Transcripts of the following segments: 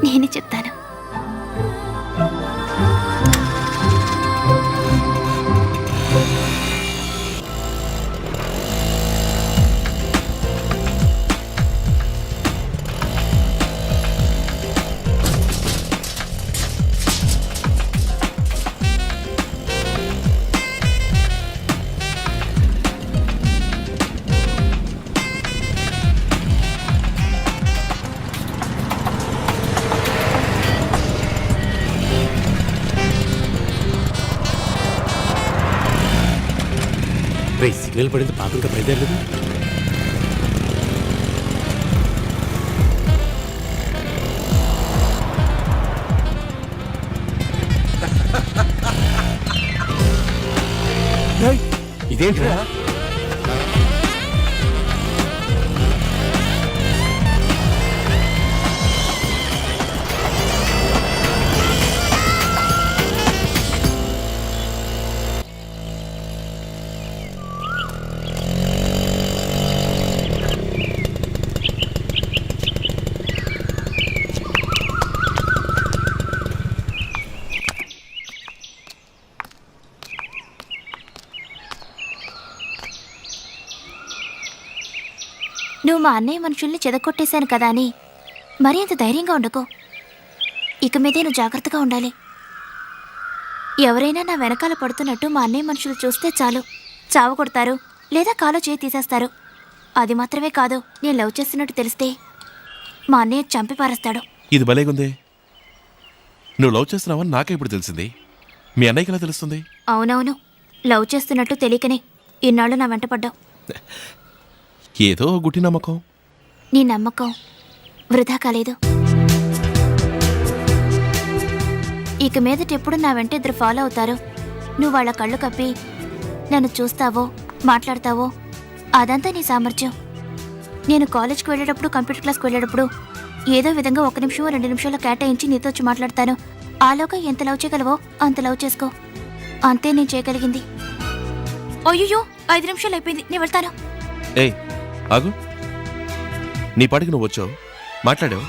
నేనే చెప్తాను. సిగ్నల్ పడింది, పాప ఇంకా బయలుదేరలేదు. ఇదేంట్రా? నువ్వు మా అన్నయ్య మనుషుల్ని చెదకొట్టేశాను కదా అని మరీ అంత ధైర్యంగా ఉండకు. ఇక మీదే నువ్వు జాగ్రత్తగా ఉండాలి. ఎవరైనా నా వెనకాల పడుతున్నట్టు మా అన్నయ్య మనుషులు చూస్తే చాలు, చావు కొడతారు లేదా కాలో చేయి తీసేస్తారు. అది మాత్రమే కాదు, నేను లవ్ చేస్తున్నట్టు తెలిస్తే మా అన్నయ్య చంపి పారేస్తాడు. ఇది భలేగుందే. నువ్వు లవ్ చేస్తున్నావని నాకే ఇప్పుడు తెలిసింది. మీ అన్నయ్యకి ఎలా తెలుస్తుంది? అవునవును, లవ్ చేస్తున్నట్టు తెలియకనే ఇన్నాళ్ళు నా వెంట పడ్డావు. ఏదో గుట్టి నమ్మకం. నీ నమ్మకం వృధా కాలేదు. ఇక మీదటెప్పుడు నా వెంట ఇద్దరు ఫాలో అవుతారు. నువ్వు వాళ్ళ కళ్ళు కప్పి నన్ను చూస్తావో మాట్లాడతావో అదంతా నీ సామర్థ్యం. నేను కాలేజ్కి వెళ్ళేటప్పుడు, కంప్యూటర్ క్లాస్కి వెళ్ళేటప్పుడు ఏదో విధంగా 1 నిమిషమో 2 నిమిషాలు కేటాయించి నీతో వచ్చి మాట్లాడతాను. ఆలోగా ఎంత లవ్ చేయగలవో అంత లవ్ చేసుకో. అంతే నేను చేయగలిగింది. అయ్యో 5 నిమిషాలు అయిపోయింది, నేను వెళ్తాను. ఏయ్ ఆగు. నీ పాటికి నువ్వు వచ్చావు, మాట్లాడావు,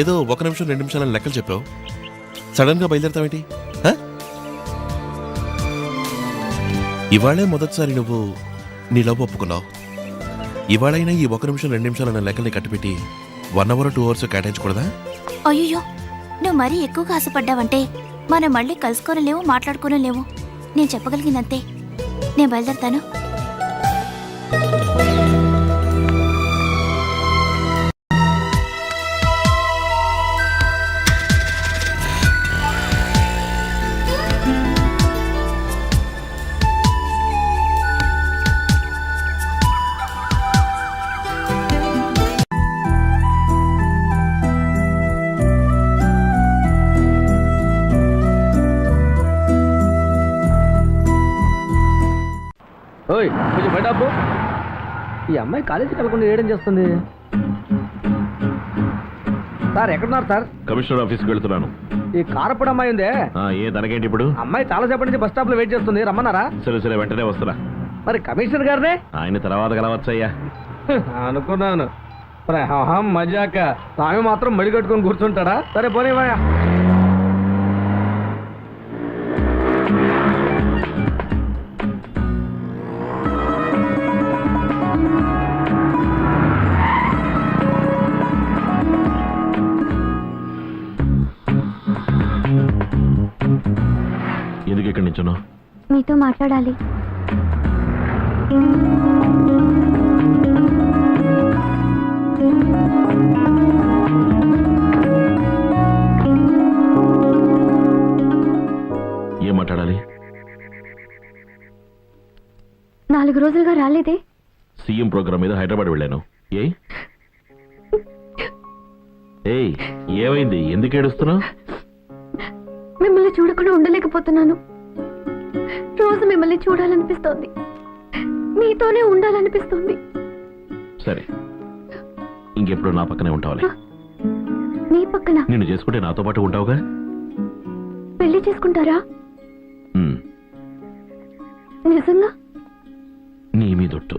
ఏదో 1 నిమిషం 2 నిమిషాలని లెక్కలు చెప్పావు. సడన్గా బయలుదేరతావేంటి? ఇవాళే మొదటిసారి నువ్వు నీ లవ్ ఒప్పుకున్నావు. ఇవాళైనా ఈ 1 నిమిషం 2 నిమిషాలన్న లెక్కల్ని కట్టిపెట్టి 1 అవర్ 2 అవర్స్ కేటాయించకూడదా? అయ్యో నువ్వు మరీ ఎక్కువగా ఆశపడ్డావంటే మనం మళ్ళీ కలుసుకోని లేవు, మాట్లాడుకోని లేవు. నేను చెప్పగలిగిందంతే. నేను బయలుదేరతాను. కొంచెం బయట అబ్బు. ఈ అమ్మాయి కాలేజీకి వెళ్ళకుండా ఏడం చేస్తుంది. సార్ ఎక్కడున్నారు సార్? కమిషనర్ ఆఫీస్కి వెళ్తున్నాను. ఈ కారప్పుడు అమ్మాయి ఉందే, ఏ తనకేంటి ఇప్పుడు? అమ్మాయి చాలాసేపటి నుంచి బస్ స్టాప్ లో వెయిట్ చేస్తుంది, రమ్మన్నారా? సరే వెంటనే వస్తున్నా. మరి కమిషనర్ గారినే ఆయన తర్వాత కలవచ్చయ్యా. అనుకున్నాను. మజాక స్వామి మాత్రం మడి కట్టుకొని కూర్చుంటాడా? సరే పోనీవయ్యా. ఎందుకు ఇక్కడి నుంచున్నావు? మీతో మాట్లాడాలి. ఏం మాట్లాడాలి? 4 రోజులుగా రాలేదే? సీఎం ప్రోగ్రామ్ మీద హైదరాబాద్ వెళ్ళాను. ఏయ్ ఏమైంది? ఎందుకు ఏడుస్తున్నావు? మిమ్మల్ని చూడకుండా ఉండలేకపోతున్నాను. రోజు మిమ్మల్ని చూడాలనిపిస్తోంది, మీతోనే ఉండాలనిపిస్తుంది. సరే ఇంకెప్పుడు నా పక్కనే ఉంటావులే. నీ పక్కన? నిన్ను చేసుకుంటే నాతో పాటు ఉంటావుగా. పెళ్లి చేసుకుంటారా? నిజంగా? నీ మీదొట్టు.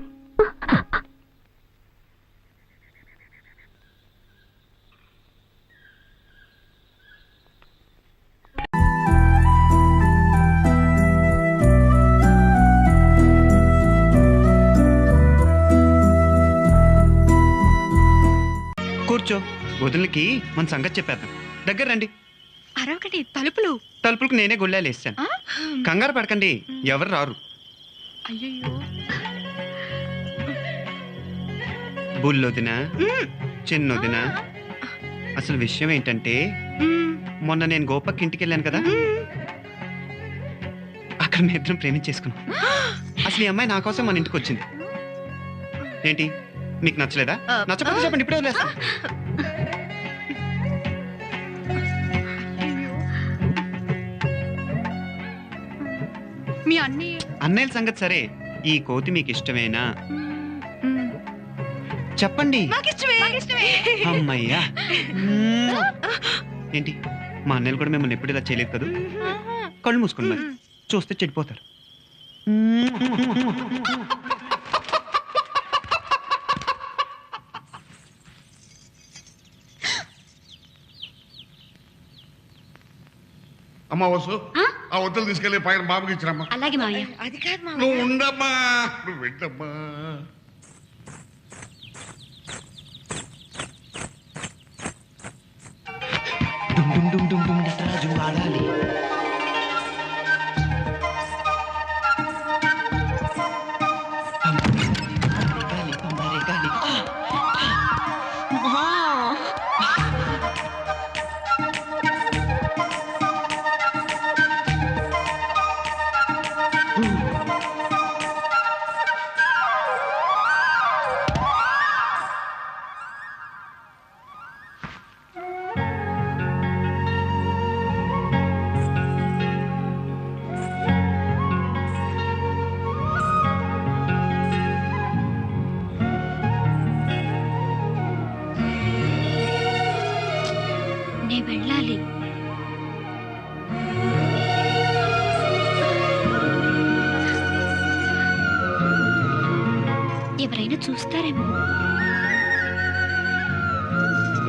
కూర్చో, వదిలికి మన సంగతి చెప్పేద్దాం. దగ్గర రండి. అరొకటి తలుపులు. తలుపులకు నేనే గుళ్ళాలు వేస్తాను. ఆ? కంగారు పడకండి, ఎవరు రారు. అయ్యయ్యో. బుల్లొదినా, చిన్నొదినా, అసలు విషయం ఏంటంటే మొన్న నేను గోపక్ ఇంటికి వెళ్ళాను కదా, అక్కడ మీ ఇద్దరం ప్రేమించేసుకున్నాం. అసలు ఈ అమ్మాయి నా కోసం మన ఇంటికి వచ్చింది. ఏంటి మీకు నచ్చలేదా? నచ్చకపోతే చెప్పండి, ఇప్పుడే వదిలేస్తా. మీ అన్ని అన్నయ్యల సంగతి సరే, ఈ కోతి మీకు ఇష్టమేనా? చెప్పండి. అమ్మయ్యా. ఏంటి మా అన్నయ్యలు కూడా మిమ్మల్ని ఎప్పుడు ఇలా చేయలేదు కదా? కళ్ళు మూసుకుని మరి చూస్తే చెడిపోతారు. అమ్మా వసు, ఆ వద్దలు తీసుకెళ్లి పైన బాబుకి ఇచ్చిరమ్మా. అలాగే మావయ్య. నువ్వు ఉండమ్మా, నువ్వు వెళ్ళమ్మా. డుమ్ డుమ్ డుమ్ డుమ్ నటరాజు ఆడాలి. గాలి, పంబారే గాలి. నే వెళ్ళాలి. ఎవరైనా చూస్తారేమో.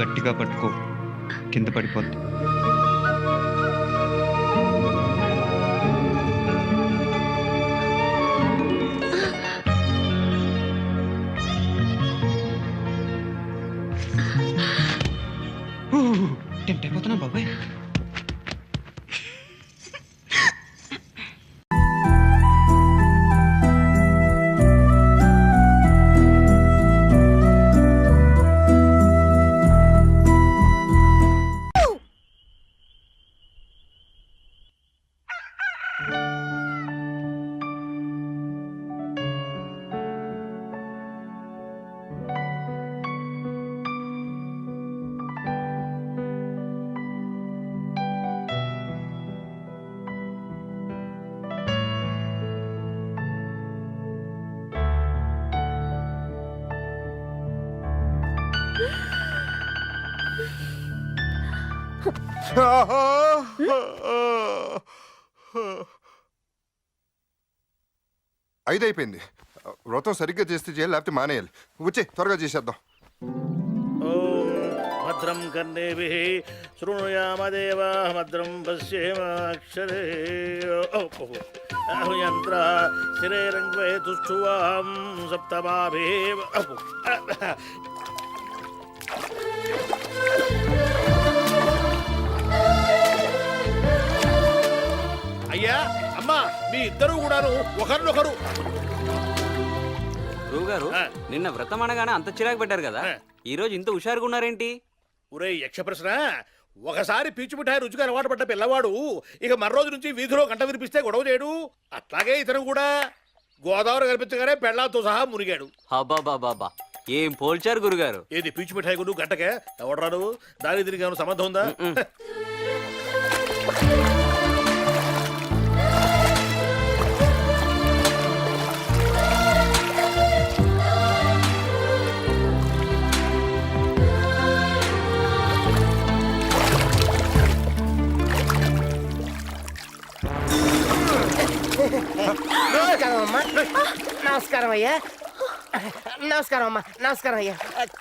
గట్టిగా పట్టుకో, కింద పడిపోద్ది. టెంప్ట్ అయిపోతున్నా బాబాయ్. అయిపోయింది. వ్రతం సరిగ్గా చేస్తే చేయాలి, లేకపోతే మానేయాలి. వచ్చి త్వరగా చేసేద్దాం. ఓం భద్రం కర్ణేభిః శృణుయామదేవా భద్రం పశ్యేమాక్షరే యంత్ర స్థిరేరంగ్వే తుష్టువాం సప్తమాభిః. అయ్యా అమ్మా, మీ ఇద్దరు కూడాను ఒకరినొకరు. గురువుగారు, నిన్న వ్రతం అనగానే అంత చిరాకు పెట్టారు కదా, ఈ రోజు ఇంత హుషారుగా ఉన్నారేంటి? ఒరే యక్ష ప్రశ్న, ఒకసారి పీచు మిఠాయి రుచిగా అలవాటు పడ్డ పిల్లవాడు ఇక మరో రోజు నుంచి వీధిలో గంట వినిపిస్తే గొడవ చేయడు. అట్లాగే ఇతను కూడా గోదావరి కనిపించగానే పెళ్ళాంతో సహా మునిగాడు. అబ్బాబాబా, ఏం పోల్చారు గురుగారు. ఏది పీచు మిఠాయి గురు గంటకే ఎవడరాడు? దాని దీనికి ఏమైనా సంబంధం ఉందా? నమస్కారం అయ్యా. నమస్కారం అమ్మా. నమస్కారం అయ్యా.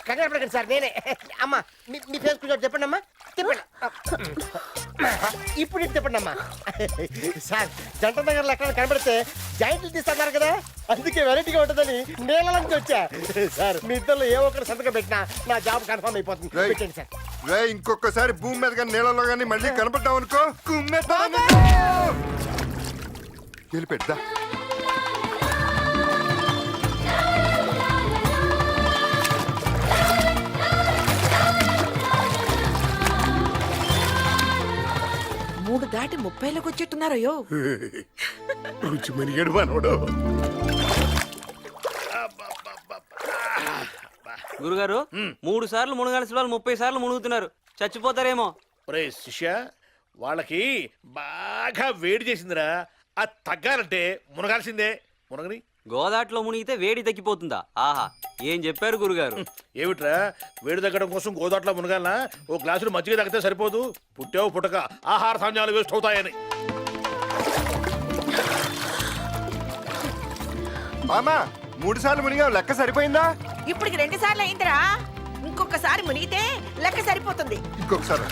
కంగారు పడకండి సార్, నేనే. అమ్మా మీ ఫేస్ కొంచెం చెప్పండి అమ్మా, చెప్పండి. ఇప్పుడు ఇటు చెప్పండి అమ్మా. సార్ జంట దగ్గర ఎక్కడ కనబడితే జాయింట్లు తీస్తున్నారు కదా, అందుకే వెరైటీగా ఉంటుందని నీళ్ళలోంచి వచ్చా. సార్ మీ ఇద్దరు ఏ ఒక్కరు సంతకం పెట్టినా నా జాబ్ కన్ఫర్మ్ అయిపోతుంది. రేయ్. పెట్టండి సార్. రే ఇంకొకసారి భూమి మీద కానీ నీళ్ళలో కానీ మళ్ళీ కనపడ్డావు అనుకో వెళ్ళి పెడదా. మూడు దాటి 30లోకి వచ్చేట్టున్నారయ్యో. రుచి మరిగాడు మనోడు. గురుగారు 3 సార్లు మునగాల్సిన వాళ్ళు 30 సార్లు మునుగుతున్నారు, చచ్చిపోతారేమో. ఒరే శిష్య, వాళ్ళకి బాగా వేడి చేసిందిరా. అది తగ్గాలంటే మునగాల్సిందే. మునగని గోదాట్లో మునిగితే వేడి తగ్గిపోతుందా? ఆహా, ఏం చెప్పారు గురుగారు. ఏమిట్రా, వేడి తగ్గడం కోసం గోదాట్లో మునగాలనా? ఓ గ్లాసులు మజ్జిగ తగ్గితే సరిపోదు. పుట్టావు పుట్టక ఆహార ధాన్యాలు వేస్ట్ అవుతాయని. మామా 3 సార్లు మునిగావు, లెక్క సరిపోయిందా? ఇప్పటికి 2 సార్లు అయిందిరా. ఇంకొకసారి మునిగితే లెక్క సరిపోతుంది. ఇంకొకసారి